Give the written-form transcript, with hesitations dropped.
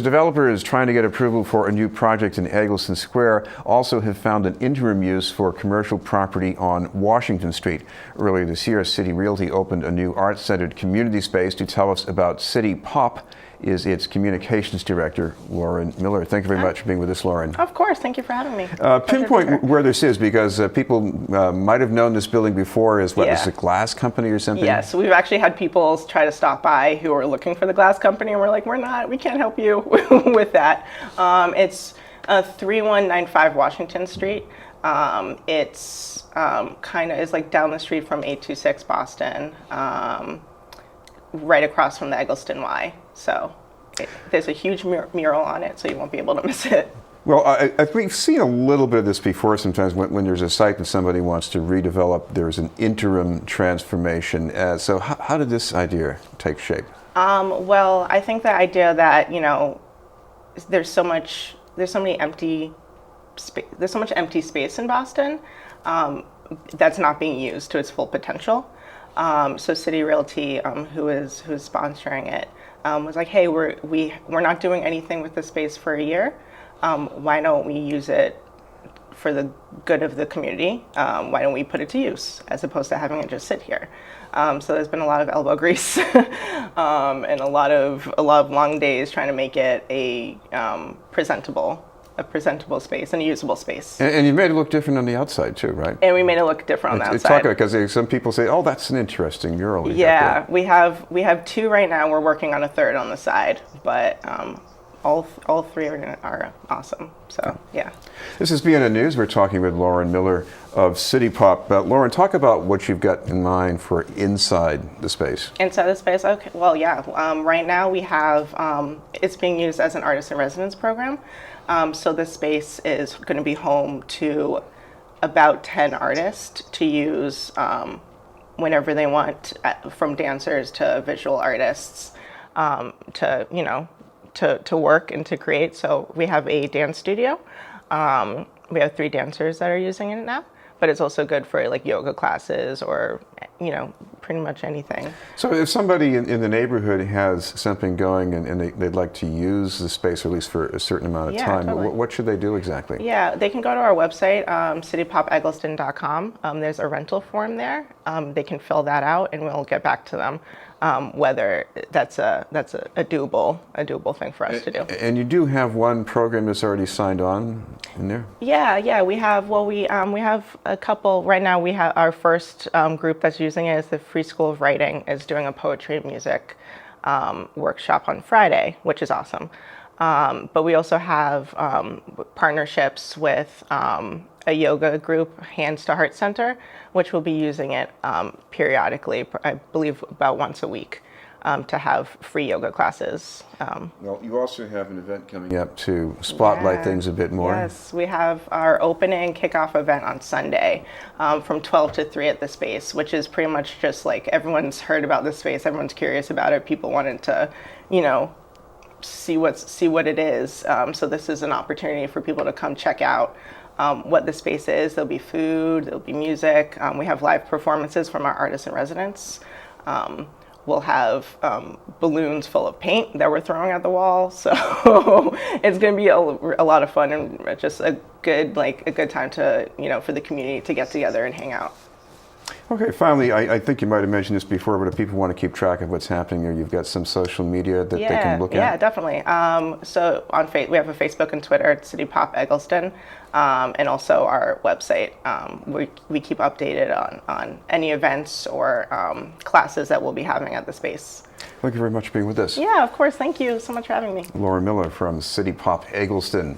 The developers trying to get approval for a new project in Egleston Square also have found an interim use for commercial property on Washington Street. Earlier this year, City Realty opened a new art-centered community space. To tell us about CityPOP is its communications director, Lauren Miller. Thank you very much for being with us, Lauren. Of course, thank you for having me. Pinpoint where this is, because people might have known this building before as what, is a glass company or something? Yes, we've actually had people try to stop by who are looking for the glass company, and we're like, we can't help you with that. It's 3195 Washington Street. It's kind of is like down the street from 826 Boston, right across from the Egleston Y. So there's a huge mural on it, so you won't be able to miss it. Well, we've seen a little bit of this before sometimes when there's a site that somebody wants to redevelop, there's an interim transformation. So how did this idea take shape? Well, I think the idea that, there's so much empty space in Boston that's not being used to its full potential. So City Realty, who's sponsoring it, was like, hey, we're not doing anything with the space for a year. Why don't we use it for the good of the community? Why don't we put it to use as opposed to having it just sit here? So there's been a lot of elbow grease and a lot of long days trying to make it a presentable space and a usable space. And you made it look different on the outside too, right? And we made it look different on the outside. Because some people say, oh, that's an interesting mural. Yeah, we have two right now. We're working on a third on the side, but all three are awesome. So yeah. This is BNN News. We're talking with Lauren Miller of CityPOP. Lauren, talk about what you've got in mind for inside the space. Inside the space, okay. Well, yeah. Right now we have it's being used as an artist in residence program. So this space is going to be home to about 10 artists to use whenever they want, from dancers to visual artists, to work and to create. So we have a dance studio. We have 3 dancers that are using it now, but it's also good for like yoga classes or, pretty much anything. So if somebody in the neighborhood has something going and they'd like to use the space, or at least for a certain amount of time, totally. What should they do exactly? Yeah, they can go to our website, citypopegleston.com. There's a rental form there. They can fill that out and we'll get back to them. Whether that's a doable thing for us to do. And you do have one program that's already signed on in there? Yeah, we have a couple right now. We have our first group that's using it is the Free School of Writing, is doing a poetry and music workshop on Friday, which is awesome. But we also have partnerships with a yoga group, Hands to Heart Center, which will be using it periodically, I believe about once a week, to have free yoga classes. Well, you also have an event coming up to spotlight things a bit more. Yes, we have our opening kickoff event on Sunday from 12 to 3 at the space, which is pretty much just like everyone's heard about this space, everyone's curious about it, people wanted to, see what it is. So this is an opportunity for people to come check out what the space is. There'll be food, there'll be music. We have live performances from our artists in residence. We'll have balloons full of paint that we're throwing at the wall. So it's going to be a lot of fun and just a good time to, for the community to get together and hang out. Okay, finally, I think you might have mentioned this before, but if people want to keep track of what's happening here, you've got some social media that they can look at? Yeah, definitely. So we have a Facebook and Twitter at CityPOP Egleston, and also our website. We keep updated on any events or classes that we'll be having at the space. Thank you very much for being with us. Yeah, of course. Thank you so much for having me. Lauren Miller from CityPOP Egleston.